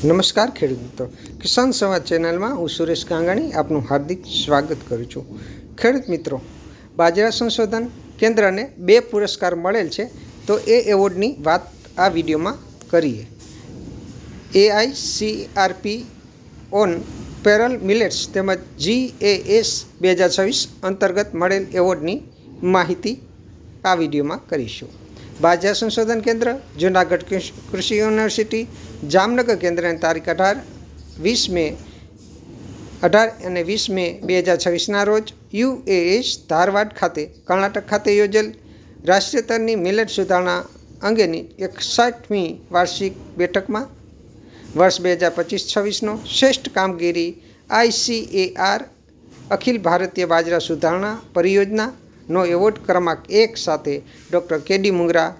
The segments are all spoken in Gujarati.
નમસ્કાર ખેડૂત મિત્રો, કિસાન સંવાદ ચેનલમાં હું સુરેશ કાંગાણી આપનું હાર્દિક સ્વાગત કરું છું. ખેડૂત મિત્રો, બાજરા સંશોધન કેન્દ્રને 2 પુરસ્કાર મળેલ છે, તો એ એવોર્ડની વાત આ વિડીયોમાં કરીએ. AICRP ઓન પેરલ મિલેટ્સ તેમજ GAS 2026 અંતર્ગત મળેલ એવોર્ડની માહિતી આ વિડીયોમાં કરીશું. બાજરા સંશોધન કેન્દ્ર, જૂનાગઢ કૃષિ યુનિવર્સિટી, જામનગર કેન્દ્રને તારીખ 18 અને 20 મે 2026ના રોજ UAS ધારવાડ ખાતે કર્ણાટક ખાતે યોજેલ રાષ્ટ્રીય સ્તરની મિલેટ સુધારણા અંગેની 61મી વાર્ષિક બેઠકમાં વર્ષ 2025-26નો શ્રેષ્ઠ કામગીરી ICAR અખિલ ભારતીય બાજરા સુધારણા પરિયોજનાનો એવોર્ડ ક્રમાંક 1 સાથે ડૉક્ટર KD મુંગરા,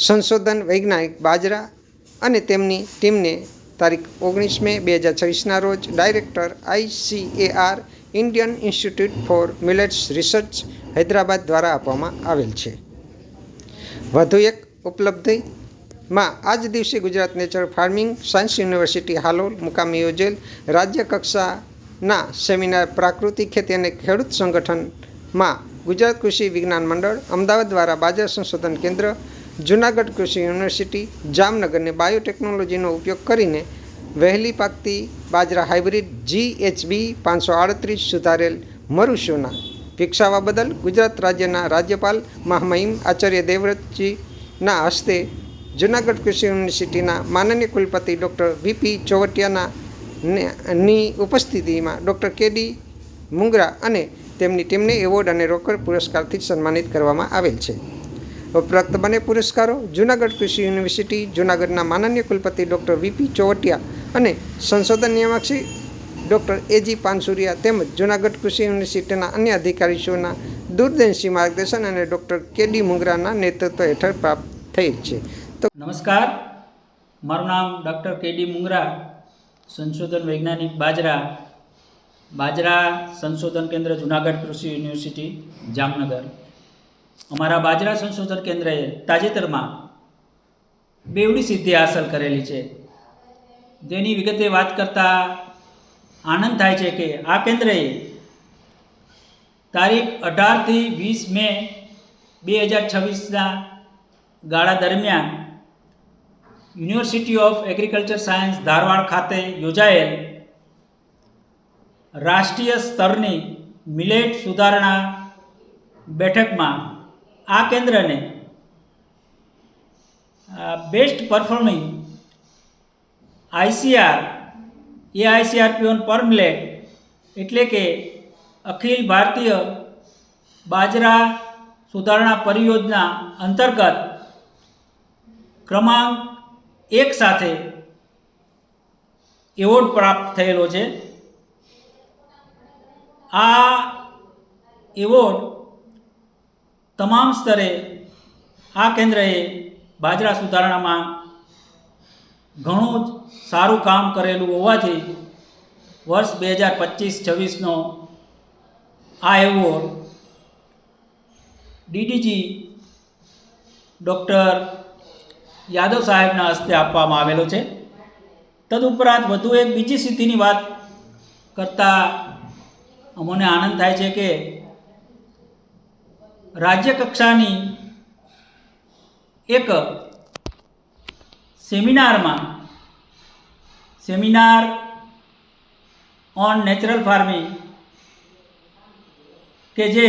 સંશોધન વૈજ્ઞાનિક બાજરા અને તેમની ટીમને તારીખ 19 મે 2026ના રોજ director ICAR Indian institute for millets research Hyderabad દ્વારા આપવામાં આવેલ છે. વધુ એક ઉપલબ્ધિમાં આજ દિવસે Gujarat natural farming science university Halol મુકામે યોજેલ રાજ્ય કક્ષાના સેમિનાર પ્રાકૃતિક ખેતી અને ખેડૂત સંગઠનમાં ગુજરાત કૃષિ વિજ્ઞાન મંડળ અમદાવાદ દ્વારા બાજરા સંશોધન કેન્દ્ર, જૂનાગઢ કૃષિ યુનિવર્સિટી જામનગરને બાયોટેકનોલોજીનો ઉપયોગ કરીને વહેલી પાકતી બાજરા હાઇબ્રિડ GHB 538 સુધારેલ મરુસોના વિકસાવવા બદલ ગુજરાત રાજ્યના રાજ્યપાલ મહામહિમ આચાર્ય દેવવ્રતજીના હસ્તે જૂનાગઢ કૃષિ યુનિવર્સિટીના માનનીય કુલપતિ ડૉક્ટર VP ચોવટિયાની ઉપસ્થિતિમાં ડૉક્ટર KD મુંગરા અને તેમની ટીમને એવોર્ડ અને રોકડ પુરસ્કારથી સન્માનિત કરવામાં આવેલ છે. ઉપરોક્ત બંને પુરસ્કારો જૂનાગઢ કૃષિ યુનિવર્સિટી જૂનાગઢના માનનીય કુલપતિ ડૉક્ટર VP ચોવટિયા અને સંશોધન નિયામક શ્રી ડૉક્ટર AG પાનસુરિયા તેમજ જૂનાગઢ કૃષિ યુનિવર્સિટીના અન્ય અધિકારીઓના દૂરદર્શી માર્ગદર્શન અને ડૉક્ટર KD મુંગરાના નેતૃત્વ હેઠળ પ્રાપ્ત થયેલ છે. નમસ્કાર, મારું નામ ડૉક્ટર KD મુંગરા, સંશોધન વૈજ્ઞાનિક બાજરા સંશોધન કેન્દ્ર જૂનાગઢ કૃષિ યુનિવર્સિટી જામનગર. અમારા બાજરા સંશોધન કેન્દ્રએ તાજેતરમાં બેવડી સિદ્ધિ હાંસલ કરેલી છે. જેની વિગતે વાત કરતાં આનંદ થાય છે કે આ કેન્દ્રએ તારીખ 18થી 20 મે 2026ના ગાળા દરમિયાન university of agriculture science Dharwad ખાતે યોજાયેલ રાષ્ટ્રીય સ્તરની મિલેટ સુધારણા બેઠકમાં આ કેન્દ્રને બેસ્ટ પરફોર્મિંગ AICRP ઓન પર મિલેટ એટલે કે અખિલ ભારતીય બાજરા સુધારણા પરિયોજના અંતર્ગત ક્રમાંક 1 સાથે એવોર્ડ પ્રાપ્ત થયેલો છે. આ એવોર્ડ તમામ સ્તરે આ કેન્દ્રએ બાજરા સુધારણામાં ઘણું જ સારું કામ કરેલું હોવાથી વર્ષ 2025-26નો આ એવોર્ડ DDG ડૉક્ટર યાદવ સાહેબના હસ્તે આપવામાં આવેલો છે. તદુપરાંત વધુ એક બીજી સિદ્ધિની વાત કરતાં અમને આનંદ થાય છે કે રાજ્ય કક્ષાની એક સેમિનાર ઓન નેચરલ ફાર્મિંગ કે જે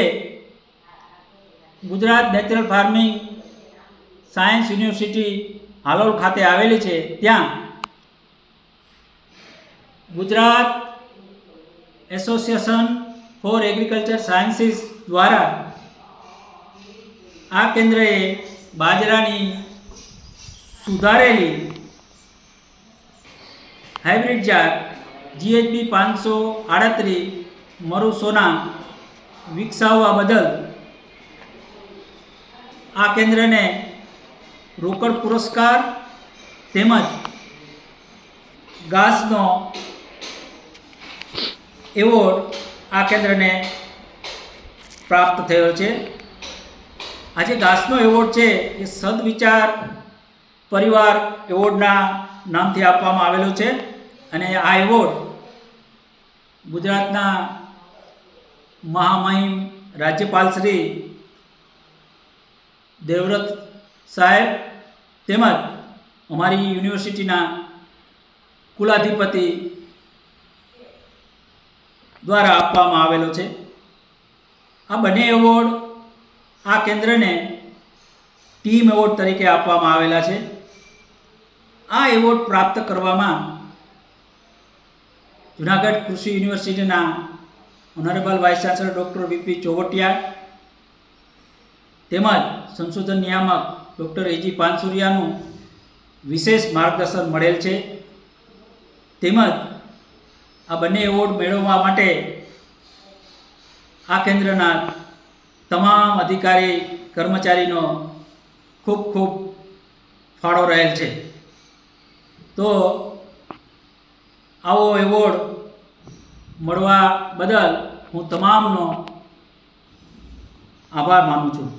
Gujarat natural farming science university Halol ખાતે આવેલી છે, ત્યાં Gujarat association four agriculture sciences દ્વારા આ કેન્દ્રએ બાજરાની સુધારેલી હાઇબ્રિડ જાત GHB 538 મરુસોના વિકસાવવા બદલ આ કેન્દ્રને રોકડ પુરસ્કાર તેમજ ઘાસનો એવોર્ડ આ કેન્દ્રને પ્રાપ્ત થયો છે. આજે ઘાસનો એવોર્ડ છે એ સદવિચાર પરિવાર એવોર્ડના નામથી આપવામાં આવેલો છે અને આ એવોર્ડ ગુજરાતના મહામહિમ રાજ્યપાલ શ્રી દેવવ્રત સાહેબ તેમજ અમારી યુનિવર્સિટીના કુલાધિપતિ દ્વારા આપવામાં આવેલો છે. આ બંને એવોર્ડ આ કેન્દ્રને ટીમ એવોર્ડ તરીકે આપવામાં આવેલા છે. આ એવોર્ડ પ્રાપ્ત કરવામાં જુનાગઢ કૃષિ યુનિવર્સિટીના honourable vice chancellor doctor VP Chovatiya તેમજ સંશોધન નિયામક ડૉક્ટર એજી પાનસુરિયાનું વિશેષ માર્ગદર્શન મળેલ છે. તેમજ આ બંને એવોર્ડ મેળવવા માટે આ કેન્દ્રના તમામ અધિકારી કર્મચારીનો ખૂબ ખૂબ ફાળો રહેલ છે. તો આવો એવોર્ડ મળવા બદલ હું તમામનો આભાર માનું છું.